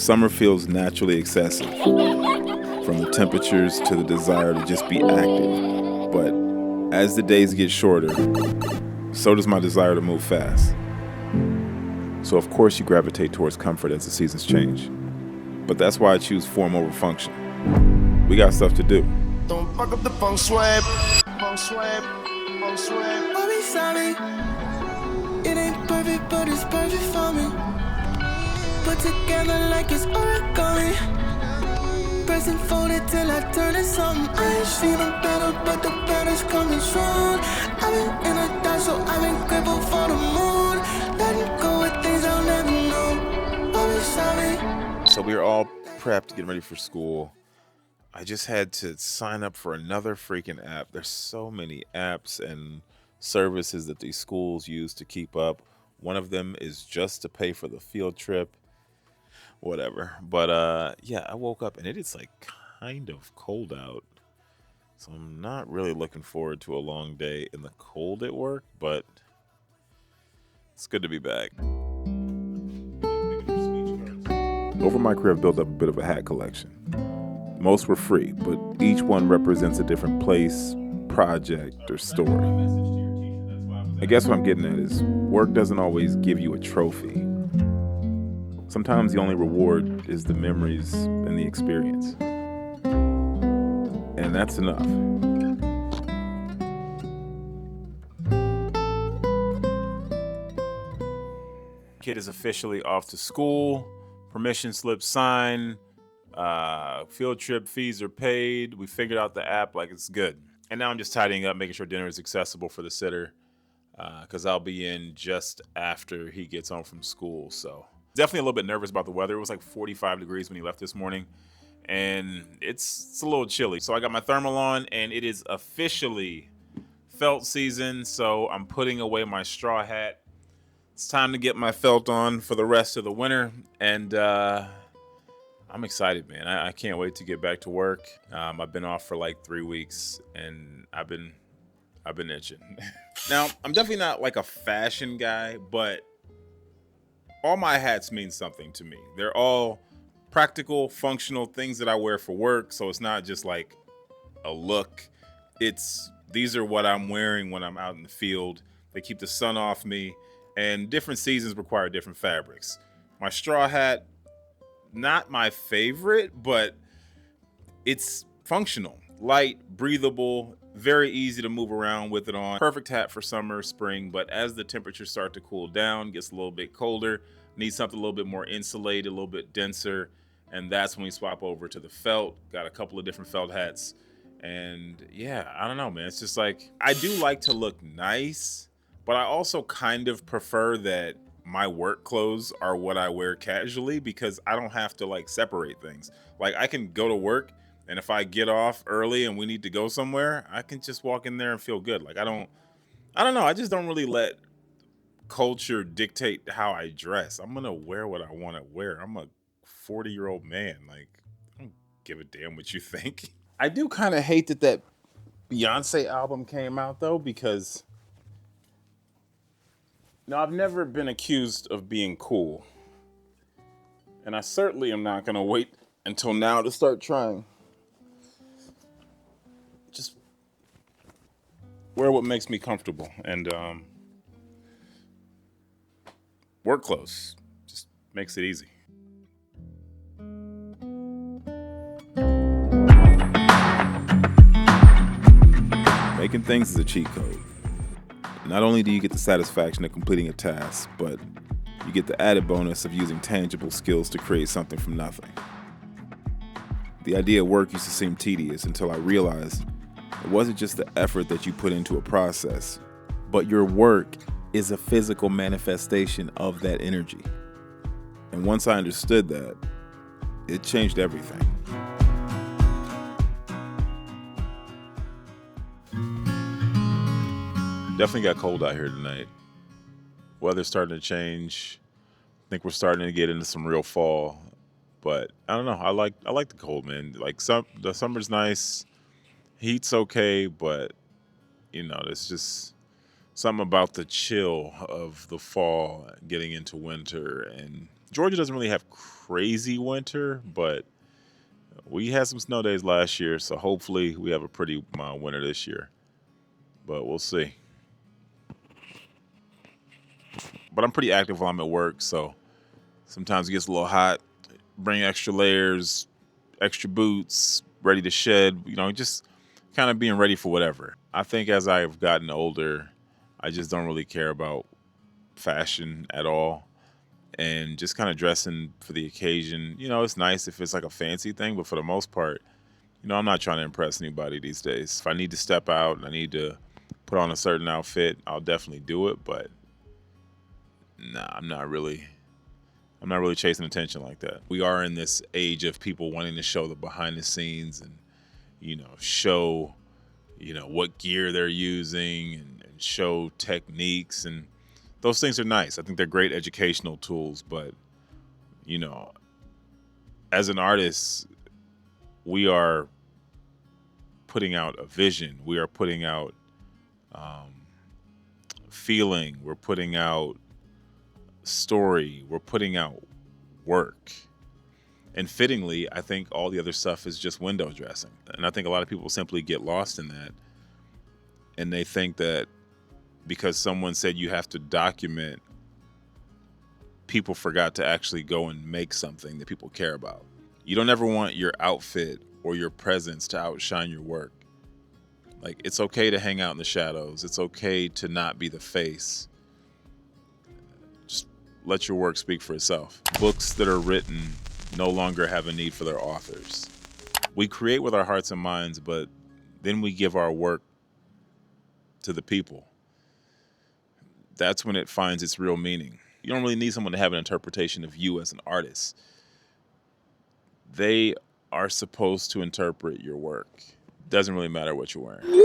Summer feels naturally excessive, from the temperatures to the desire to just be active. But as the days get shorter, so does my desire to move fast. So of course you gravitate towards comfort as the seasons change. But that's why I choose form over function. We got stuff to do. Don't fuck up the feng shui. Feng shui. Feng shui. Mommy, sorry. It ain't perfect, but it's perfect for me. Put together like it's origami. Press and fold it till I turn it something. I ain't seen a better, but the better's coming soon. I've been in a dark, so I've been grateful for the moon. Letting go with things I'll never know. Mommy, sorry. So we are all prepped, getting ready for school. I just had to sign up for another freaking app. There's so many apps and services that these schools use to keep up. One of them is just to pay for the field trip, whatever. But yeah, I woke up and it is like kind of cold out. So I'm not really looking forward to a long day in the cold at work, but it's good to be back. Over my career, I've built up a bit of a hat collection. Most were free, but each one represents a different place, project, or story. I guess what I'm getting at is work doesn't always give you a trophy. Sometimes the only reward is the memories and the experience. And that's enough. Kid is officially off to school. Permission slip signed. Field trip fees are paid. We figured out the app, like it's good. And now I'm just tidying up, making sure dinner is accessible for the sitter, because I'll be in just after he gets home from school. So definitely a little bit nervous about the weather. It was like 45 degrees when he left this morning, and it's a little chilly. So I got my thermal on, and it is officially felt season. So I'm putting away my straw hat. It's time to get my felt on for the rest of the winter, and I'm excited, man. I can't wait to get back to work. I've been off for like 3 weeks, and I've been itching. Now, I'm definitely not like a fashion guy, but all my hats mean something to me. They're all practical, functional things that I wear for work, so it's not just like a look. These are what I'm wearing when I'm out in the field. They keep the sun off me, and different seasons require different fabrics. My straw hat, not my favorite, but it's functional, light, breathable, very easy to move around with it on. Perfect hat for summer, spring, but as the temperatures start to cool down, gets a little bit colder, need something a little bit more insulated, a little bit denser, and that's when we swap over to the felt. Got a couple of different felt hats, and yeah, I don't know, man. It's just like, I do like to look nice, but I also kind of prefer that my work clothes are what I wear casually, because I don't have to like separate things. Like I can go to work, and if I get off early and we need to go somewhere, I can just walk in there and feel good. Like I don't know. I just don't really let culture dictate how I dress. I'm gonna wear what I want to wear. I'm a 40-year-old man. Like I don't give a damn what you think. I do kind of hate that Beyonce album came out though, because no, I've never been accused of being cool. And I certainly am not going to wait until now to start trying. Just wear what makes me comfortable. And work clothes just makes it easy. Making things is a cheat code. Not only do you get the satisfaction of completing a task, but you get the added bonus of using tangible skills to create something from nothing. The idea of work used to seem tedious until I realized it wasn't just the effort that you put into a process, but your work is a physical manifestation of that energy. And once I understood that, it changed everything. Definitely got cold out here tonight. Weather's starting to change. I think we're starting to get into some real fall. But I don't know. I like the cold, man. Like the summer's nice. Heat's okay, but there's just something about the chill of the fall getting into winter, and Georgia doesn't really have crazy winter, but we had some snow days last year, so hopefully we have a pretty mild winter this year. But we'll see. But I'm pretty active while I'm at work, so sometimes it gets a little hot. Bring extra layers, extra boots, ready to shed, just kind of being ready for whatever. I think as I've gotten older, I just don't really care about fashion at all. And just kind of dressing for the occasion. It's nice if it's like a fancy thing, but for the most part, I'm not trying to impress anybody these days. If I need to step out and I need to put on a certain outfit, I'll definitely do it, but nah, I'm not really chasing attention like that. We are in this age of people wanting to show the behind the scenes and, show, what gear they're using and show techniques, and those things are nice. I think they're great educational tools, but, as an artist, we are putting out a vision. We are putting out feeling. We're putting out story. We're putting out work. And fittingly, I think all the other stuff is just window dressing. And I think a lot of people simply get lost in that. And they think that because someone said you have to document, people forgot to actually go and make something that people care about. You don't ever want your outfit or your presence to outshine your work. Like, it's okay to hang out in the shadows. It's okay to not be the face. Just let your work speak for itself. Books that are written no longer have a need for their authors. We create with our hearts and minds, but then we give our work to the people. That's when it finds its real meaning. You don't really need someone to have an interpretation of you as an artist. They are supposed to interpret your work. Doesn't really matter what you're wearing.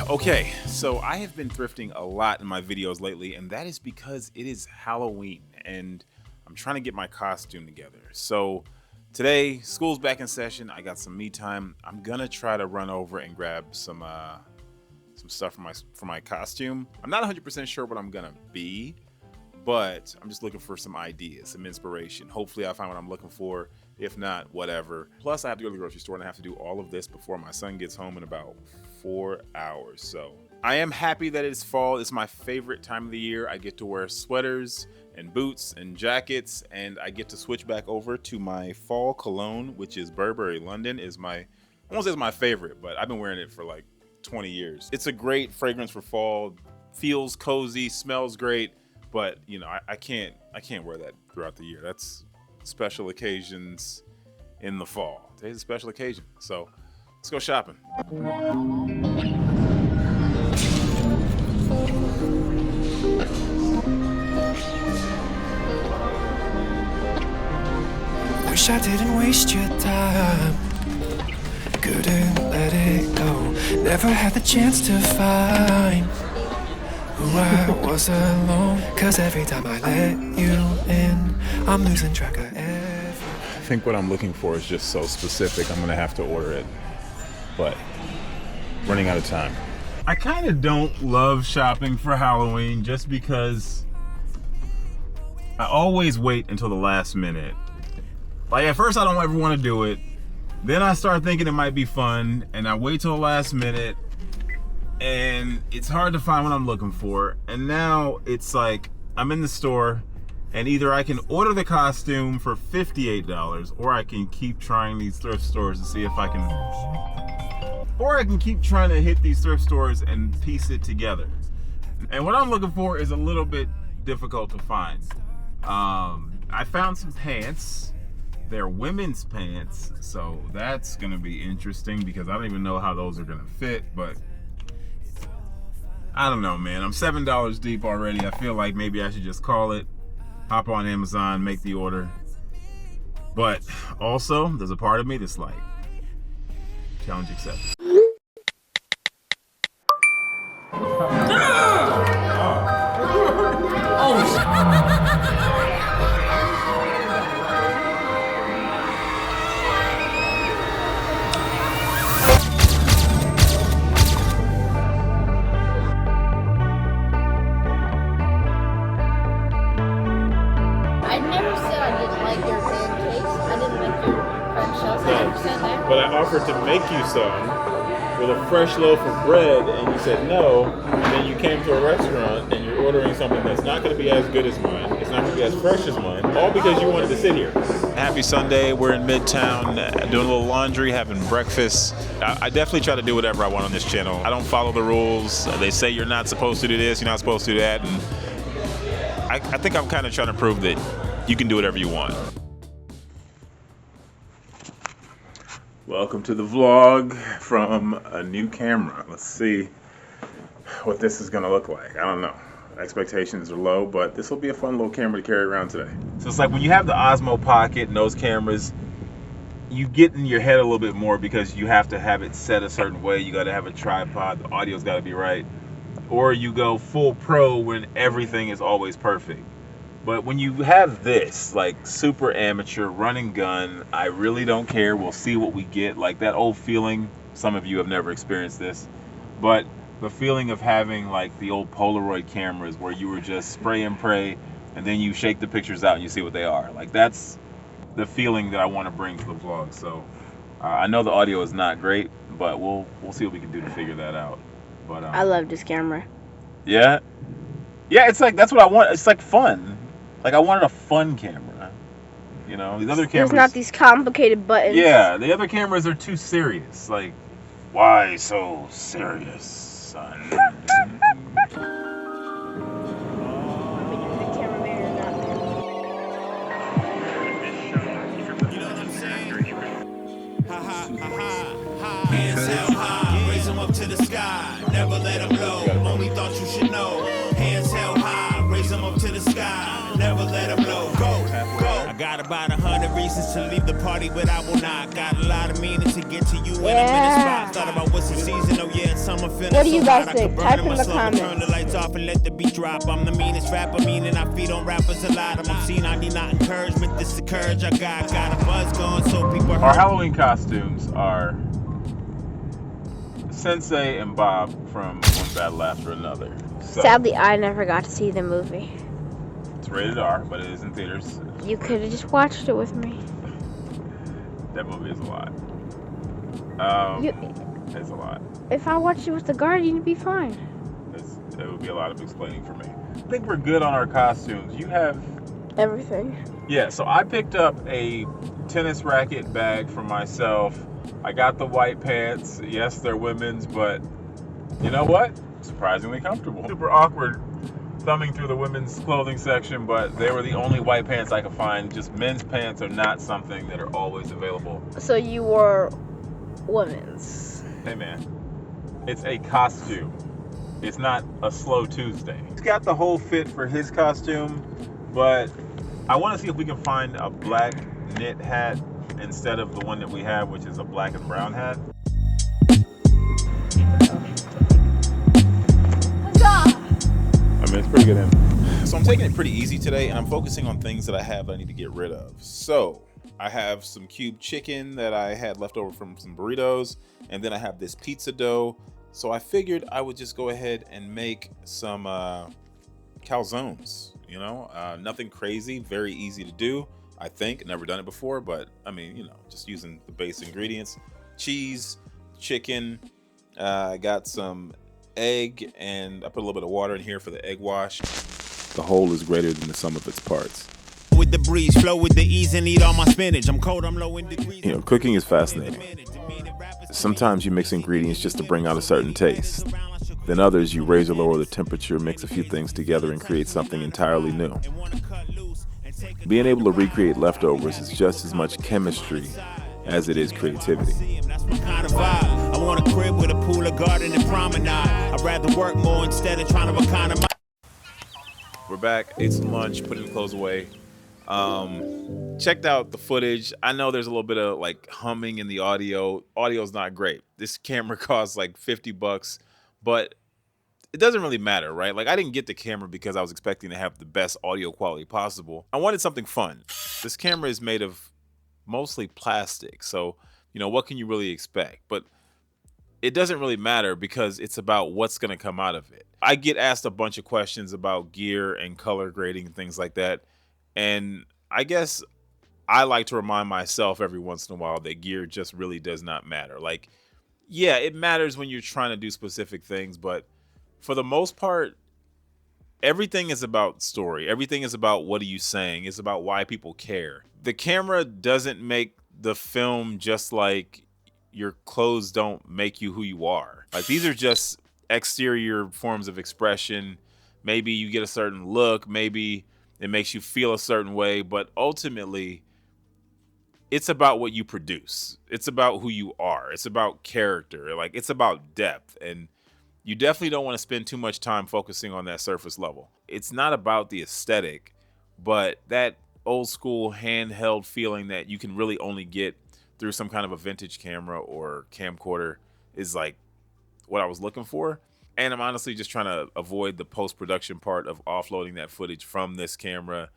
Okay, so I have been thrifting a lot in my videos lately, and that is because it is Halloween and I'm trying to get my costume together. So today, school's back in session. I got some me time. I'm gonna try to run over and grab some stuff for my costume. I'm not 100% sure what I'm gonna be, but I'm just looking for some ideas, some inspiration. Hopefully I find what I'm looking for. If not, whatever. Plus I have to go to the grocery store and I have to do all of this before my son gets home in about 4 hours. So I am happy that it's fall. It's my favorite time of the year. I get to wear sweaters and boots and jackets, and I get to switch back over to my fall cologne, which is Burberry London. I won't say it's my favorite, but I've been wearing it for like 20 years. It's a great fragrance for fall. Feels cozy, smells great, but I can't wear that throughout the year. That's special occasions in the fall. Today's a special occasion, so let's go shopping. Wish I didn't waste your time. Couldn't let it go. Never had the chance to find who I was alone. Cause every time I let you in, I'm losing track of everything. I think what I'm looking for is just so specific, I'm gonna have to order it, but running out of time. I kind of don't love shopping for Halloween just because I always wait until the last minute. Like, at first I don't ever want to do it, then I start thinking it might be fun, and I wait till the last minute, and it's hard to find what I'm looking for. And now it's like I'm in the store, and either I can order the costume for $58, or I can keep trying these thrift stores to see if I can, or I can keep trying to hit these thrift stores and piece it together. And what I'm looking for is a little bit difficult to find. I found some pants. They're women's pants, so that's gonna be interesting because I don't even know how those are gonna fit, but I don't know, man. I'm $7 deep already. I feel like maybe I should just call it, hop on Amazon, make the order. But also, there's a part of me that's like, challenge accepted. like your pancakes. I didn't like your French toast. I understand that. But I offered to make you some with a fresh loaf of bread, and you said no. And then you came to a restaurant and you're ordering something that's not going to be as good as mine. It's not going to be as fresh as mine, all because you wanted to sit here. Happy Sunday. We're in Midtown doing a little laundry, having breakfast. I definitely try to do whatever I want on this channel. I don't follow the rules. They say you're not supposed to do this, you're not supposed to do that. And I think I'm kind of trying to prove that you can do whatever you want. Welcome to the vlog from a new camera. Let's see what this is gonna look like. I don't know. Expectations are low, but this will be a fun little camera to carry around today. So it's like when you have the Osmo Pocket and those cameras, you get in your head a little bit more because you have to have it set a certain way. You gotta have a tripod, the audio's gotta be right. Or you go full pro when everything is always perfect. But when you have this, like super amateur, run and gun, I really don't care, we'll see what we get. Like that old feeling, some of you have never experienced this, but the feeling of having like the old Polaroid cameras where you were just spray and pray, and then you shake the pictures out and you see what they are. Like that's the feeling that I want to bring to the vlog. So I know the audio is not great, but we'll see what we can do to figure that out. But I love this camera. Yeah? Yeah, it's like, that's what I want. It's like fun. Like I wanted a fun camera, you know. These other cameras. There's not these complicated buttons. Yeah, the other cameras are too serious. Like, why so serious, son? Hands held high, raise them up to the sky, never let them low. Only thought you should know. Hands held high, raise them up to the sky, never let them low. Go, go. I got about 100 reasons to leave the party, but I will not. Got a lot of meaning to get to you when I'm in a spot. Thought about what's the season, oh yeah, it's summer feeling. What do you so guys hot, think? Type in the comments. Turn the lights off and let the beat drop. I'm the meanest rapper, meaning I feed on rappers a lot. I'm obscene, I need not encouragement, this is the courage I got. Got a buzz going so people Our Halloween costumes are Sensei and Bob from One Battle After Another. So, sadly, I never got to see the movie. it's rated R, but it is in theaters. You could have just watched it with me. That movie is a lot. It's a lot. If I watched it with the Guardian, it'd be fine. It would be a lot of explaining for me. I think we're good on our costumes. You have Everything. Yeah, so I picked up a tennis racket bag for myself. I got the white pants. Yes, they're women's, but you know what? Surprisingly comfortable. Super awkward thumbing through the women's clothing section, but they were the only white pants I could find. Just men's pants are not something that are always available. So you wore women's. Hey man, it's a costume. It's not a slow Tuesday. He's got the whole fit for his costume, but I want to see if we can find a black knit hat instead of the one that we have, which is a black and brown hat. I mean, it's pretty good in. So I'm taking it pretty easy today, and I'm focusing on things that I have that I need to get rid of. So I have some cube chicken that I had left over from some burritos, and then I have this pizza dough. So I figured I would just go ahead and make some calzones. You know, nothing crazy, very easy to do. I think, never done it before, but I mean, you know, just using the base ingredients: cheese, chicken. I got some egg, and I put a little bit of water in here for the egg wash. The whole is greater than the sum of its parts. With the breeze, flow with the ease and eat all my spinach. I'm cold, I'm low in degrees. You know, cooking is fascinating. Sometimes you mix ingredients just to bring out a certain taste. Then others, you raise or lower the temperature, mix a few things together, and create something entirely new. Being able to recreate leftovers is just as much chemistry as it is creativity. I want a crib with a pool, a garden, and promenade. I'd rather work more instead of trying to economize. We're back, ate some lunch, put the clothes away. Checked out the footage. I know there's a little bit of like humming in the audio. Audio's not great. This camera costs like $50, but it doesn't really matter, right? Like I didn't get the camera because I was expecting to have the best audio quality possible. I wanted something fun. This camera is made of mostly plastic, so you know, what can you really expect? But it doesn't really matter because it's about what's going to come out of it. I get asked a bunch of questions about gear and color grading and things like that. And I guess I like to remind myself every once in a while that gear just really does not matter. Like, yeah, it matters when you're trying to do specific things, but for the most part, everything is about story. Everything is about what are you saying. It's about why people care. The camera doesn't make the film, just like your clothes don't make you who you are. Like, these are just exterior forms of expression. Maybe you get a certain look, maybe it makes you feel a certain way, but ultimately it's about what you produce. It's about who you are. It's about character. Like, it's about depth. And you definitely don't want to spend too much time focusing on that surface level. It's not about the aesthetic, but that old school handheld feeling that you can really only get through some kind of a vintage camera or camcorder is like what I was looking for. And I'm honestly just trying to avoid the post-production part of offloading that footage from this camera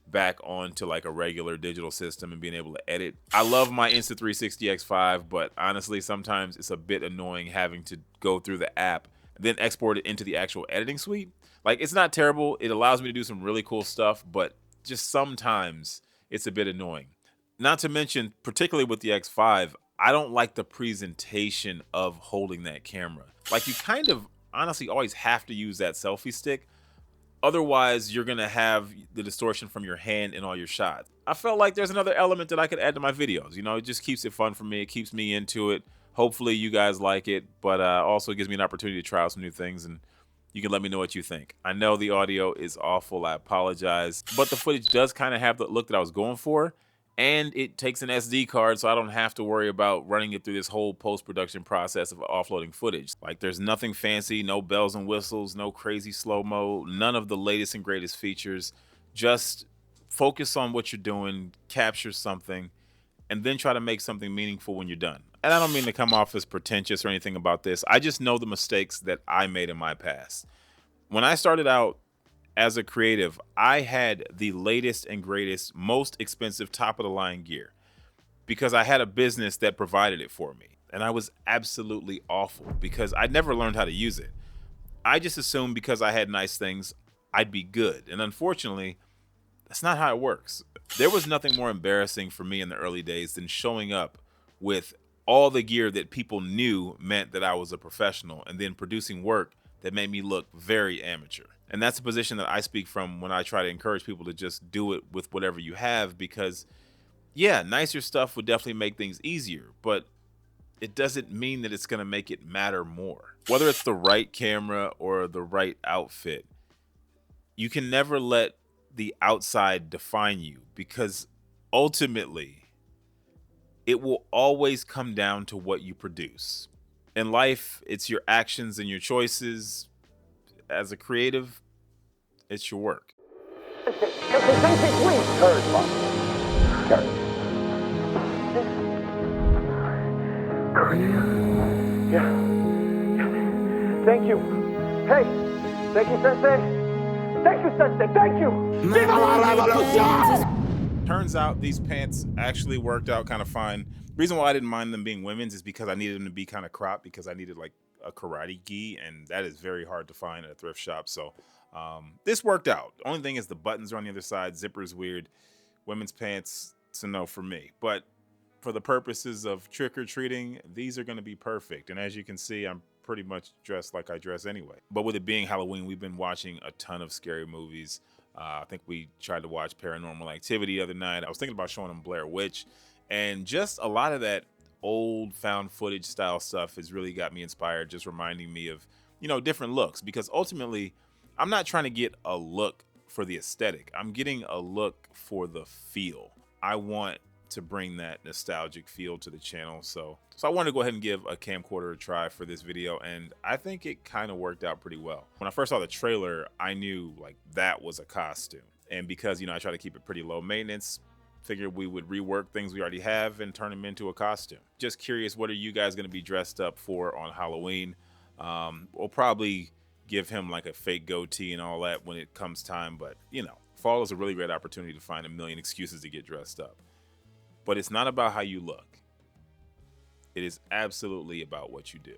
back onto like a regular digital system and being able to edit. I love my Insta360 X5, but honestly, sometimes it's a bit annoying having to go through the app, then export it into the actual editing suite. Like, it's not terrible. It allows me to do some really cool stuff, but just sometimes it's a bit annoying. Not to mention, particularly with the X5, I don't like the presentation of holding that camera. Like, you kind of honestly always have to use that selfie stick. Otherwise, you're gonna have the distortion from your hand in all your shots. I felt like there's another element that I could add to my videos. You know, it just keeps it fun for me. It keeps me into it. Hopefully you guys like it, but also gives me an opportunity to try out some new things, and you can let me know what you think. I know the audio is awful. I apologize, but the footage does kind of have the look that I was going for, and it takes an SD card, so I don't have to worry about running it through this whole post-production process of offloading footage. Like, there's nothing fancy, no bells and whistles, no crazy slow-mo, none of the latest and greatest features. Just focus on what you're doing, capture something, and then try to make something meaningful when you're done. And I don't mean to come off as pretentious or anything about this. I just know the mistakes that I made in my past. When I started out as a creative, I had the latest and greatest, most expensive top of the line gear because I had a business that provided it for me. And I was absolutely awful because I never learned how to use it. I just assumed because I had nice things, I'd be good. And unfortunately, that's not how it works. There was nothing more embarrassing for me in the early days than showing up with all the gear that people knew meant that I was a professional, and then producing work that made me look very amateur. And that's a position that I speak from when I try to encourage people to just do it with whatever you have, because yeah, nicer stuff would definitely make things easier, but it doesn't mean that it's going to make it matter more. Whether it's the right camera or the right outfit, you can never let the outside define you, because ultimately it will always come down to what you produce. In life, it's your actions and your choices. As a creative, it's your work. Yeah. Thank you. Hey, thank you, Sensei. Thank you, Sensei. Thank you. Viva la revolution! Turns out these pants actually worked out kind of fine. The reason why I didn't mind them being women's is because I needed them to be kind of cropped, because I needed like a karate gi, and that is very hard to find at a thrift shop. So this worked out. The only thing is the buttons are on the other side. Zipper's weird. Women's pants, it's a no for me. But for the purposes of trick-or-treating, these are going to be perfect. And as you can see, I'm pretty much dressed like I dress anyway. But with it being Halloween, we've been watching a ton of scary movies. I think we tried to watch Paranormal Activity the other night. I was thinking about showing them Blair Witch. And just a lot of that old found footage style stuff has really got me inspired, just reminding me of, you know, different looks. Because ultimately, I'm not trying to get a look for the aesthetic. I'm getting a look for the feel. I want to bring that nostalgic feel to the channel. So I wanted to go ahead and give a camcorder a try for this video, and I think it kind of worked out pretty well. When I first saw the trailer, I knew like that was a costume. And because, you know, I try to keep it pretty low maintenance, figured we would rework things we already have and turn them into a costume. Just curious, what are you guys going to be dressed up for on Halloween? We'll probably give him like a fake goatee and all that when it comes time, but you know, fall is a really great opportunity to find a million excuses to get dressed up. But it's not about how you look. It is absolutely about what you do.